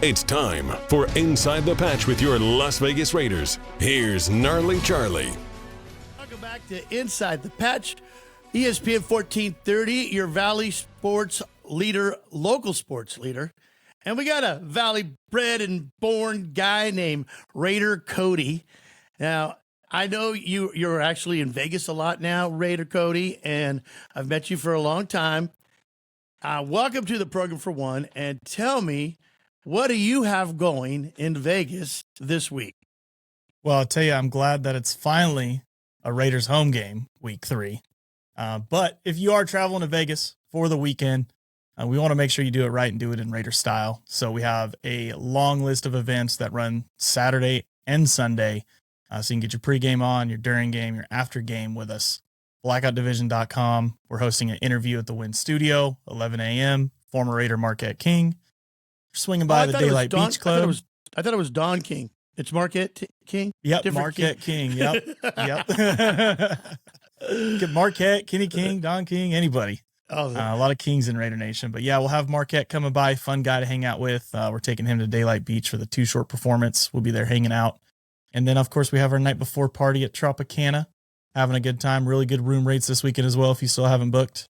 It's time for Inside the Patch with your Las Vegas Raiders. Here's Gnarley Charley. Welcome back to Inside the Patch, ESPN 1430, your Valley sports leader, local sports leader. And we got a Valley bred and born guy named Raider Cody. Now, I know you're actually in Vegas a lot now, Raider Cody, and I've met you for a long time. Welcome to the program for one, and tell me, what do you have going in Vegas this week? Well, I'll tell you, I'm glad that it's finally a Raiders home game, week 3. But if you are traveling to Vegas for the weekend, we want to make sure you do it right and do it in Raider style. So we have a long list of events that run Saturday and Sunday. So you can get your pregame on, your during game, your after game with us. Blackoutdivision.com. We're hosting an interview at the Wynn Studio, 11 a.m. Former Raider Marquette King. Swinging by the Daylight Beach Club. I thought it was Don King. It's Marquette King? Yep, different Marquette King. Yep. Get Marquette, Kenny King, Don King, anybody. A lot of Kings in Raider Nation. But yeah, we'll have Marquette coming by. Fun guy to hang out with. We're taking him to Daylight Beach for the Too Short performance. We'll be there hanging out. And then, of course, we have our night before party at Tropicana. Having a good time. Really good room rates this weekend as well if you still haven't booked.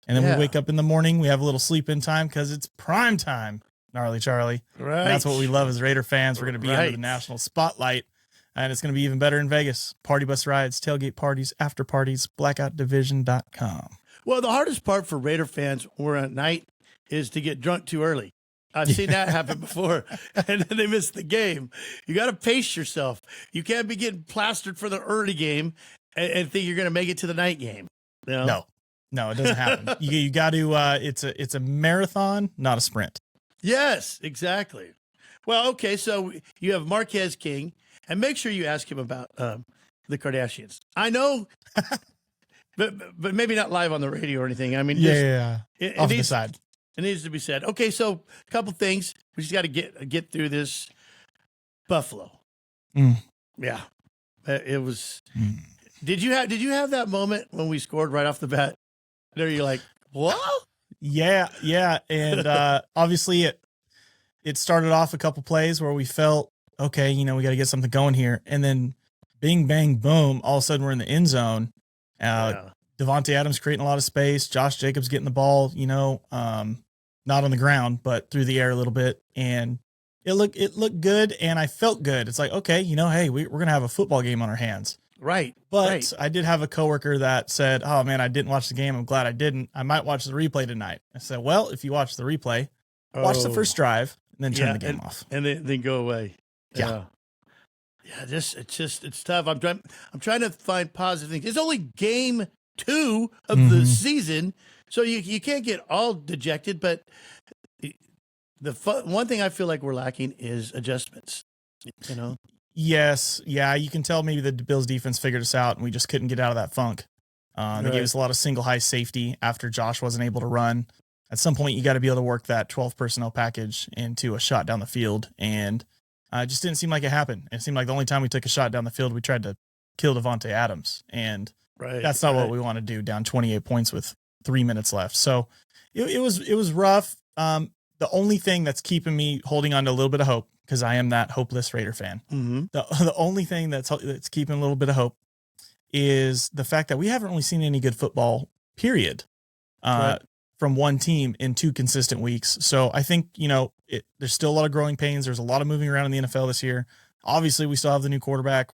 And then we wake up in the morning. We have a little sleep in time because it's prime time, Gnarley Charley. Right. And that's what we love as Raider fans. We're going to be under the national spotlight. And it's going to be even better in Vegas. Party bus rides, tailgate parties, after parties, blackoutdivision.com. Well, the hardest part for Raider fans or at night is to get drunk too early. I've seen that happen before, and then they miss the game. You got to pace yourself. You can't be getting plastered for the early game and think you're going to make it to the night game. You know? No, it doesn't happen. You got to. It's a marathon, not a sprint. Yes, exactly. Well, okay, so you have Marquez King, and make sure you ask him about the Kardashians. I know. But maybe not live on the radio or anything. I mean, it off the side. It needs to be said. Okay, so a couple things. We just got to get through this. Buffalo. Yeah, it was. Did you have that moment when we scored right off the bat? There, you're like, what? Yeah, and obviously it started off a couple plays where we felt okay. We got to get something going here, and then bing, bang, boom! All of a sudden, we're in the end zone. Devontae Adams creating a lot of space. Josh Jacobs getting the ball, not on the ground, but through the air a little bit. And it looked good. And I felt good. It's like, okay, hey, we're going to have a football game on our hands. Right. But right. I did have a coworker that said, oh man, I didn't watch the game. I'm glad I didn't. I might watch the replay tonight. I said, well, if you watch the replay, watch the first drive and then turn the game off. And then go away. Yeah. Yeah, it's tough. I'm trying to find positive things. It's only game 2 of the season, so you can't get all dejected. But one thing I feel like we're lacking is adjustments. Yes, yeah, you can tell maybe the Bills defense figured us out, and we just couldn't get out of that funk. They gave us a lot of single high safety after Josh wasn't able to run. At some point, you got to be able to work that 12 personnel package into a shot down the field, and it just didn't seem like it happened. It seemed like the only time we took a shot down the field, we tried to kill Devontae Adams, and that's not what we want to do down 28 points with 3 minutes left. So it was rough. The only thing that's keeping me holding on to a little bit of hope, because I am that hopeless Raider fan. The only thing that's keeping a little bit of hope is the fact that we haven't really seen any good football, period, from one team in 2 consistent weeks. So I think, there's still a lot of growing pains. There's a lot of moving around in the NFL this year. Obviously, we still have the new quarterback,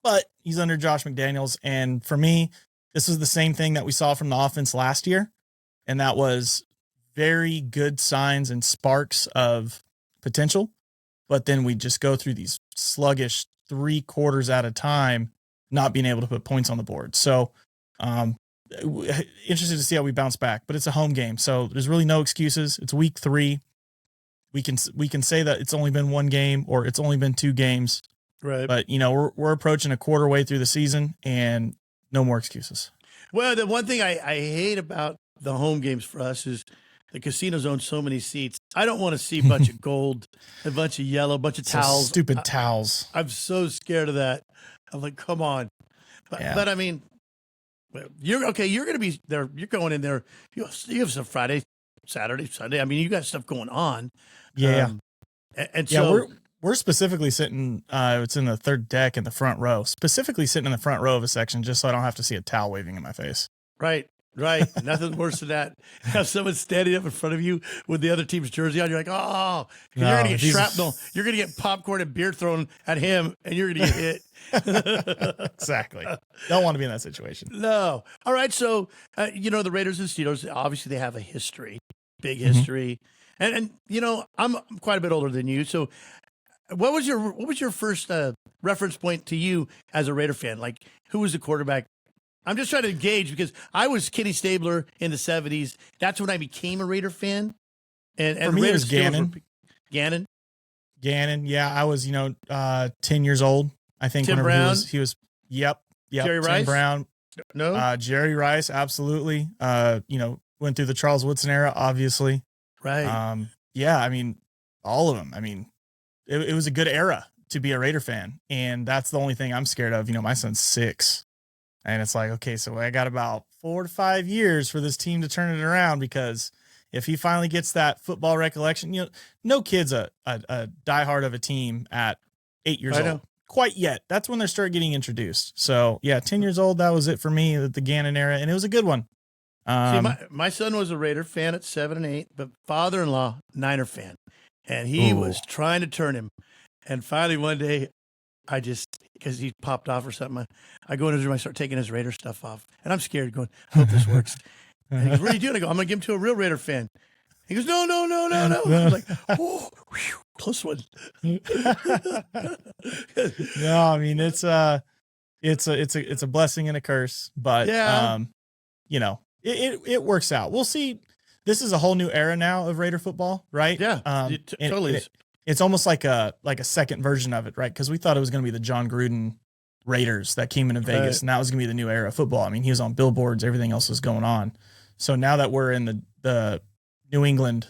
but he's under Josh McDaniels. And for me, this was the same thing that we saw from the offense last year. And that was very good signs and sparks of potential. But then we just go through these sluggish 3 quarters at a time, not being able to put points on the board. So interested to see how we bounce back, but it's a home game. So there's really no excuses. It's week 3. We can say that it's only been 1 game or it's only been 2 games. Right. But we're approaching a quarter way through the season and no more excuses. Well, the one thing I hate about the home games for us is the casinos own so many seats. I don't want to see a bunch of gold, a bunch of yellow, a bunch of towels. Stupid towels. I'm so scared of that. I'm like, come on. But I mean, you're okay. You're going to be there. You're going in there. You have some Friday, Saturday, Sunday. I mean, you got stuff going on. Yeah. And Yeah, so we're specifically sitting. It's in the third deck in the front row. Specifically sitting in the front row of a section, just so I don't have to see a towel waving in my face. right. Nothing worse than that. Have someone standing up in front of you with the other team's jersey on. You're like, oh, you're going to get shrapnel. You're going to get popcorn and beer thrown at him, and you're going to get hit. Exactly. Don't want to be in that situation. No. All right. So, the Raiders and Steelers, obviously they have a history, big history. And I'm quite a bit older than you. So what was your first reference point to you as a Raider fan? Like, who was the quarterback? I'm just trying to gauge because I was Kenny Stabler in the 70s. That's when I became a Raider fan. And for me, it was Gannon. Gannon. Yeah. I was, 10 years old. I think Tim whenever Brown. he was, yep. Jerry Tim Rice? Brown. No. Jerry Rice. Absolutely. Went through the Charles Woodson era, obviously. Right. Yeah. I mean, all of them. I mean, it was a good era to be a Raider fan. And that's the only thing I'm scared of. My son's 6. And it's like, okay, so I got about 4 to 5 years for this team to turn it around, because if he finally gets that football recollection, no kid's a diehard of a team at 8 years old quite yet. That's when they start getting introduced. So yeah, 10 years old. That was it for me, the Gannon era. And it was a good one. See, my son was a Raider fan at 7 and 8, but father-in-law, Niner fan. And he was trying to turn him. And finally one day, because he popped off or something, I go in his room, I start taking his Raider stuff off. And I'm scared, going, I hope this works. And he goes, what are you doing? I go, I'm going to give him to a real Raider fan. He goes, no. I'm like, oh, whew, close one. No, I mean, it's a blessing and a curse, but, it works out. We'll see. This is a whole new era now of Raider football, right? Yeah, it totally is. It's almost like a second version of it, right? Because we thought it was going to be the John Gruden Raiders that came into Vegas, and that was going to be the new era of football. I mean, he was on billboards, everything else was going on. So now that we're in the New England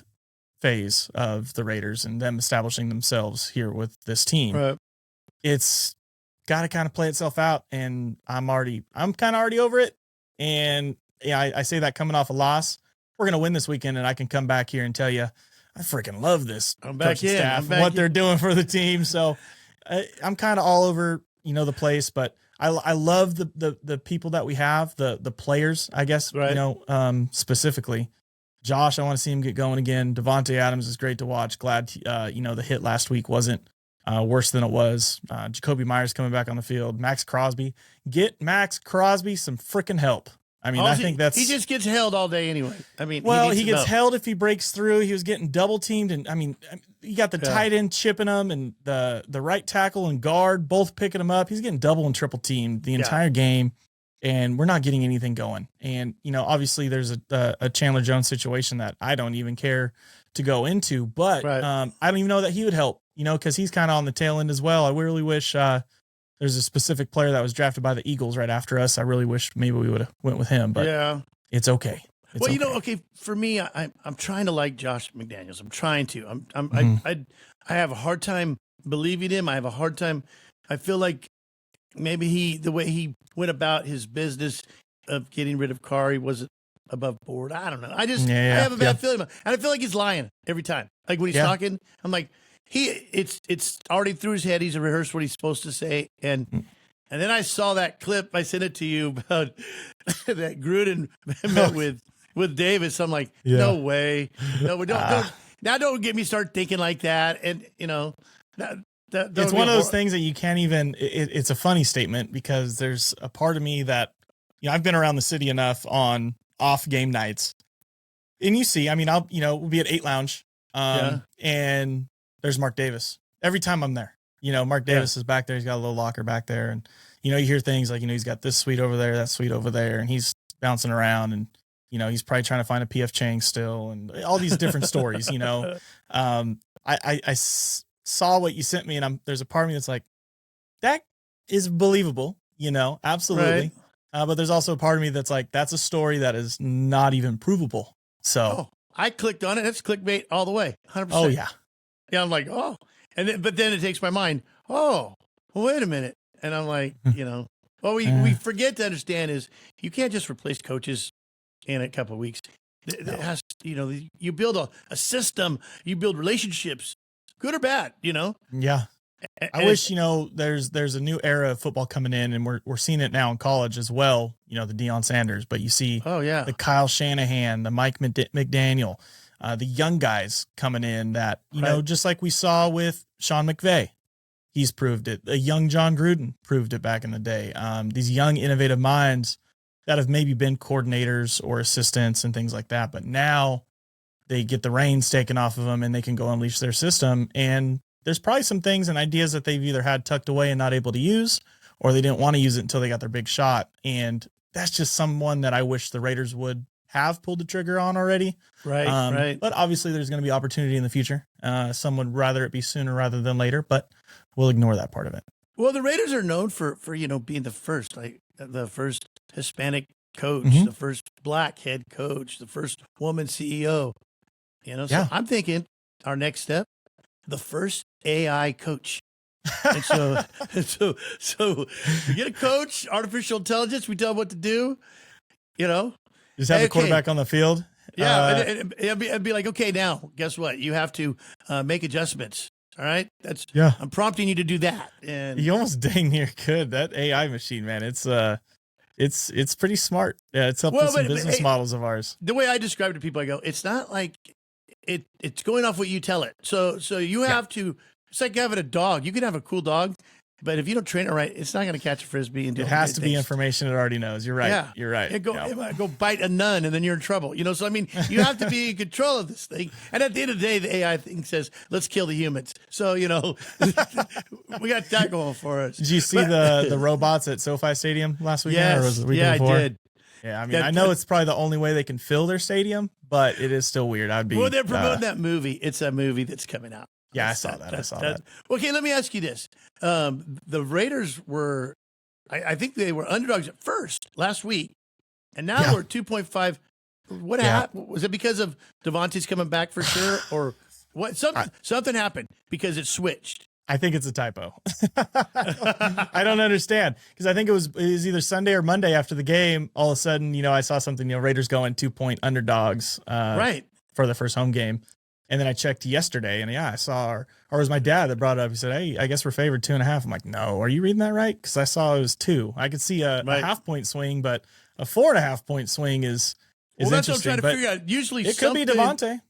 phase of the Raiders and them establishing themselves here with this team, it's got to kind of play itself out. And I'm kind of already over it. And yeah, I say that coming off a loss. We're going to win this weekend, and I can come back here and tell you, I freaking love this coaching staff and what they're doing for the team. So I'm kind of all over, the place, but I love the people that we have, the players, I guess, specifically. Josh, I want to see him get going again. Devontae Adams is great to watch. Glad, the hit last week wasn't worse than it was. Jacoby Myers coming back on the field. Max Crosby. Get Max Crosby some freaking help. I mean, I think he just gets held all day anyway. I mean, he gets held if he breaks through. He was getting double teamed, and I mean, you got the tight end chipping him, and the right tackle and guard both picking him up. He's getting double and triple teamed the entire game, and we're not getting anything going. And obviously, there's a Chandler Jones situation that I don't even care to go into, but I don't even know that he would help. Because he's kind of on the tail end as well. I really wish. There's a specific player that was drafted by the Eagles right after us. I really wish maybe we would have went with him, but it's okay. For me, I'm trying to like Josh McDaniels. I'm trying to. I have a hard time believing him. I have a hard time. I feel like maybe the way he went about his business of getting rid of Carr, he wasn't above board. I don't know. I have a bad feeling about it. And I feel like he's lying every time. Like when he's talking, I'm like, it's already through his head. He's rehearsed what he's supposed to say. And then I saw that clip. I sent it to you about that Gruden met with Davis. I'm like, no way. No, don't get me start thinking like that. And it's one of those things that you can't even, it's a funny statement, because there's a part of me that, I've been around the city enough on off game nights, and we'll be at 8 Lounge. And there's Mark Davis. Every time I'm there, Mark Davis is back there. He's got a little locker back there. And, you hear things like, he's got this suite over there, that suite over there, and he's bouncing around, and, he's probably trying to find a PF Chang still, and all these different stories, I saw what you sent me, and there's a part of me that's like, that is believable, absolutely. Right. But there's also a part of me that's like, that's a story that is not even provable. So I clicked on it. It's clickbait all the way. 100%. Oh yeah. Yeah, I'm like, but then it takes my mind, well, wait a minute. And I'm like, what we forget to understand is you can't just replace coaches in a couple of weeks. It has, you build a system, you build relationships good or bad, Yeah. I wish, there's a new era of football coming in, and we're seeing it now in college as well, the Deion Sanders, but you see the Kyle Shanahan, the Mike McDaniel, the young guys coming in that, just like we saw with Sean McVay, he's proved it. A young John Gruden proved it back in the day. These young, innovative minds that have maybe been coordinators or assistants and things like that, but now they get the reins taken off of them and they can go unleash their system. And there's probably some things and ideas that they've either had tucked away and not able to use, or they didn't want to use it until they got their big shot. And that's just someone that I wish the Raiders would have pulled the trigger on already. Right. But obviously there's going to be opportunity in the future. Some would rather it be sooner rather than later, but we'll ignore that part of it. Well, the Raiders are known for being the first, like the first Hispanic coach, the first black head coach, the first woman CEO, so I'm thinking our next step, the first AI coach. And so we get a coach, artificial intelligence. We tell them what to do, Just have the quarterback on the field. Yeah. It'd be like, okay, now guess what? You have to make adjustments. All right. I'm prompting you to do that. And you almost dang near could. That AI machine, man. It's pretty smart. Yeah. It's helped with some business models of ours. The way I describe it to people, I go, it's not like it's going off what you tell it. So you have to, it's like having a dog. You can have a cool dog, but if you don't train it right, it's not going to catch a Frisbee. And it has to be information it already knows. You're right. Yeah. You're right. Go bite a nun and then you're in trouble. So, I mean, you have to be in control of this thing. And at the end of the day, the AI thing says, let's kill the humans. So, we got that going for us. Did you see the robots at SoFi Stadium last weekend? Yes. Or was it the weekend before? I did. Yeah, I mean, I know it's probably the only way they can fill their stadium, but it is still weird. Well, they're promoting that movie. It's a movie that's coming out. Yeah, I saw that. Okay, let me ask you this. The Raiders were, I think they were underdogs at first last week, and now we're 2.5. What happened? Was it because of Devontae's coming back for sure? Or what? Something happened because it switched. I think it's a typo. I don't understand, because I think it was either Sunday or Monday after the game. All of a sudden, I saw something, Raiders going 2-point underdogs for the first home game. And then I checked yesterday and I saw, or it was my dad that brought it up. He said, hey, I guess we're favored 2.5. I'm like, no, are you reading that right? Because I saw it was 2. I could see a half-point swing, but a 4.5-point swing is that's interesting. What I'm trying to figure out. Usually it could be Devontae.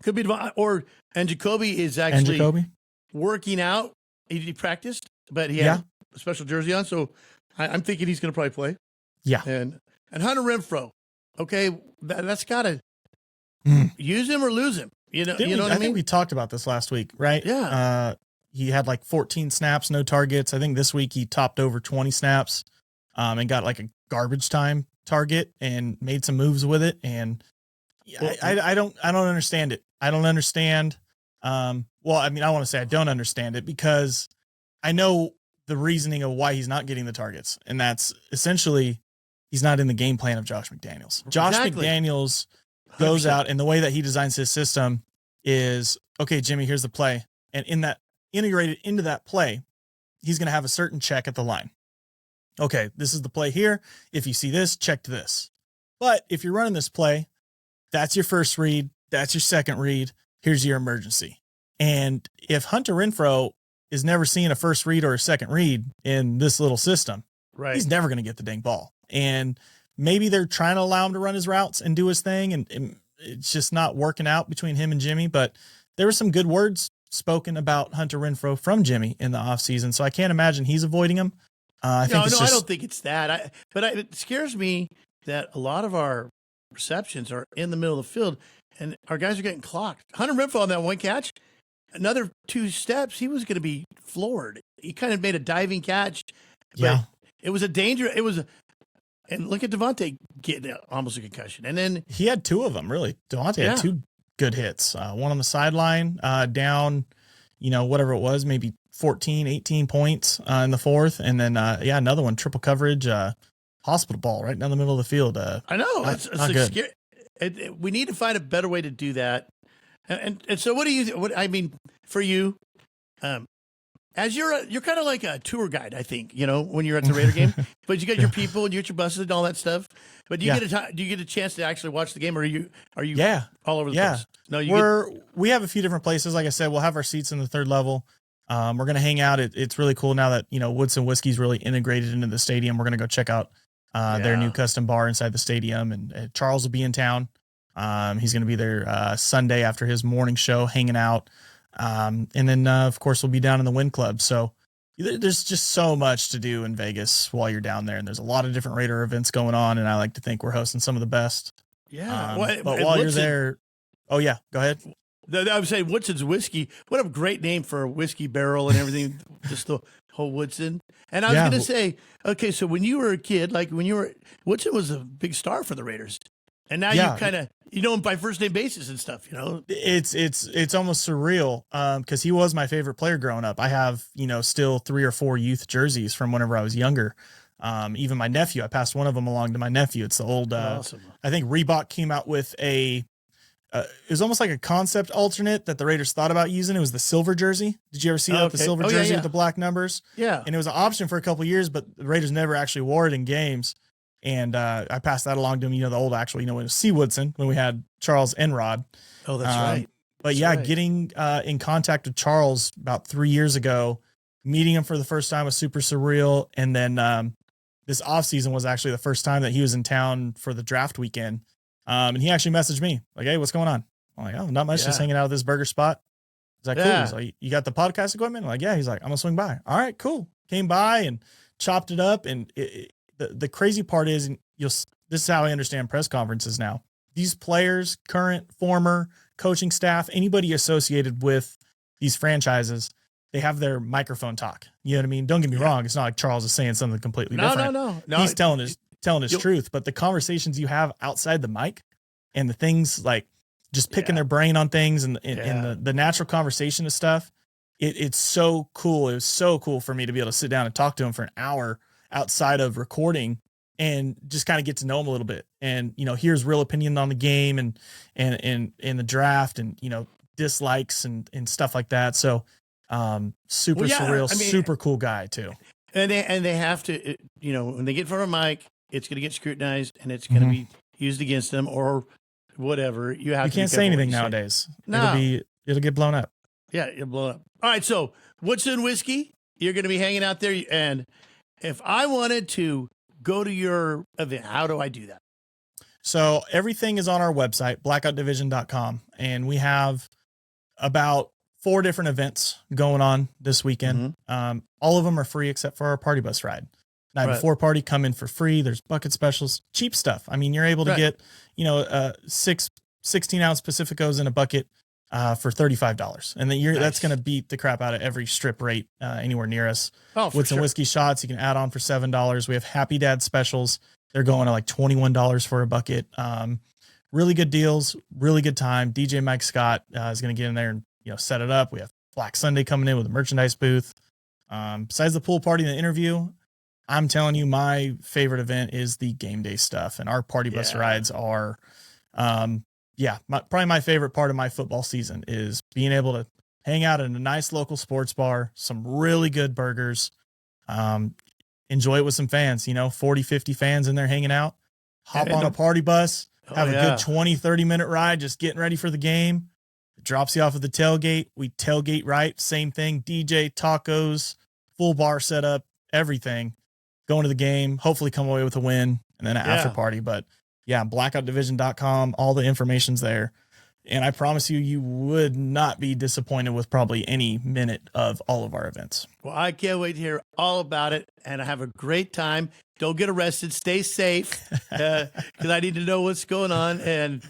Could be Devontae, and Jacoby is actually working out. He practiced, but he had a special jersey on, so I'm thinking he's going to probably play. Yeah. And Hunter Renfrow, okay, that's got to use him or lose him. What I mean? I think we talked about this last week, right? Yeah. He had like 14 snaps, no targets. I think this week he topped over 20 snaps and got like a garbage time target and made some moves with it. And I don't understand it. I don't understand. Well, I mean, I want to say I don't understand it because I know the reasoning of why he's not getting the targets. And that's essentially he's not in the game plan of Josh McDaniels. Josh McDaniels goes 100%. Out, and the way that he designs his system is, okay, Jimmy, here's the play. And in that integrated into that play, he's going to have a certain check at the line. Okay, this is the play here. If you see this, check to this. But if you're running this play, that's your first read. That's your second read. Here's your emergency. And if Hunter Renfrow is never seeing a first read or a second read in this little system, he's never going to get the dang ball. And maybe they're trying to allow him to run his routes and do his thing, and it's just not working out between him and Jimmy. But there were some good words spoken about Hunter Renfrow from Jimmy in the offseason, so I can't imagine he's avoiding him. I don't think it's that. It scares me that a lot of our receptions are in the middle of the field, and our guys are getting clocked. Hunter Renfrow on that one catch, another 2 steps, he was going to be floored. He kind of made a diving catch. But it was a danger. And look at Devontae getting almost a concussion. And then he had 2 of them, really. Devontae had 2 good hits. One on the sideline, down, whatever it was, maybe 14, 18 points in the fourth. And then, another one, triple coverage, hospital ball right down the middle of the field. I know. It's like good. Scary. We need to find a better way to do that. And so what do you, for you, as you're kind of like a tour guide, I think, when you're at the Raider game, but you got your people and you got your buses and all that stuff. But do you get a chance to actually watch the game, or are you all over the place? No, we have a few different places. Like I said, we'll have our seats in the third level. We're going to hang out. It's really cool now that, Woodson Whiskey's really integrated into the stadium. We're going to go check out their new custom bar inside the stadium, and Charles will be in town. He's going to be there Sunday after his morning show, hanging out. And then, of course, we'll be down in the Win Club. So there's just so much to do in Vegas while you're down there. And there's a lot of different Raider events going on. And I like to think we're hosting some of the best. Yeah. But while you're there, go ahead. I would say Woodson's Whiskey. What a great name for a whiskey barrel and everything. Just the whole Woodson. And I was going to say, okay, so when you were a kid, Woodson was a big star for the Raiders. And now you kind of, know him by first name basis and stuff, It's almost surreal because he was my favorite player growing up. I have, still 3 or 4 youth jerseys from whenever I was younger. Even my nephew, I passed one of them along to my nephew. It's the old, awesome. I think Reebok came out with it was almost like a concept alternate that the Raiders thought about using. It was the silver jersey. Did you ever see that? Okay. The silver jersey with the black numbers? Yeah. And it was an option for a couple of years, but the Raiders never actually wore it in games. And I passed that along to him, the old actual, when it was C. Woodson, when we had Charles and Rod. Oh, that's right. But getting in contact with Charles about 3 years ago, meeting him for the first time was super surreal. And then this offseason was actually the first time that he was in town for the draft weekend. And he actually messaged me like, "Hey, what's going on?" I'm like, "Oh, not much, just hanging out at this burger spot." He's like, "Cool." He's like, "You got the podcast equipment?" I'm like, "Yeah." He's like, "I'm gonna swing by." All right, cool. Came by and chopped it up. And the crazy part is, this is how I understand press conferences now. These players, current, former, coaching staff, anybody associated with these franchises, they have their microphone talk. You know what I mean? Don't get me wrong. It's not like Charles is saying something completely different. No. He's telling his truth, but the conversations you have outside the mic and the things like just picking their brain on things and the natural conversation of stuff, it's so cool. It was so cool for me to be able to sit down and talk to him for an hour outside of recording and just kind of get to know him a little bit. And, hear his real opinion on the game and the draft and, dislikes and stuff like that. So, super surreal, super cool guy too. And they have to, when they get in front of a mic, it's going to get scrutinized and it's going to be used against them or whatever. You can't say anything nowadays. No. It'll get blown up. Yeah, it'll blow up. All right. So Woodson Whiskey, you're going to be hanging out there. And if I wanted to go to your event, how do I do that? So everything is on our website, blackoutdivision.com. And we have about 4 different events going on this weekend. All of them are free except for our party bus ride. Night before party, come in for free. There's bucket specials, cheap stuff. I mean, you're able to get, 6 16-ounce Pacificos in a bucket for $35. And then that's going to beat the crap out of every strip rate anywhere near us. With some whiskey shots, you can add on for $7. We have Happy Dad specials. They're going to like $21 for a bucket. Really good deals, really good time. DJ Mike Scott is going to get in there and set it up. We have Black Sunday coming in with a merchandise booth. Besides the pool party and the interview, I'm telling you, my favorite event is the game day stuff. And our party bus rides are, probably my favorite part of my football season is being able to hang out in a nice local sports bar, some really good burgers, enjoy it with some fans, 40, 50 fans in there hanging out, hop on a party bus, have a good 20, 30-minute ride, just getting ready for the game. It drops you off at the tailgate. We tailgate right. Same thing. DJ, tacos, full bar setup, everything. Going to the game, hopefully come away with a win and then an after party. But blackoutdivision.com, all the information's there. And I promise you, you would not be disappointed with probably any minute of all of our events. Well, I can't wait to hear all about it and have a great time. Don't get arrested. Stay safe because I need to know what's going on. And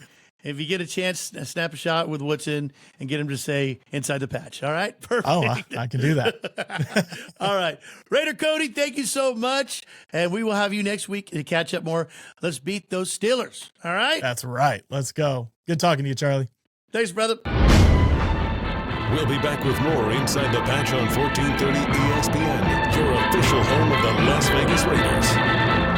if you get a chance, snap a shot with Woodson and get him to say inside the patch. All right. Perfect. Oh, I can do that. All right. Raider Cody, thank you so much. And we will have you next week to catch up more. Let's beat those Steelers. All right. That's right. Let's go. Good talking to you, Charlie. Thanks, brother. We'll be back with more Inside the Patch on 1430 ESPN, your official home of the Las Vegas Raiders.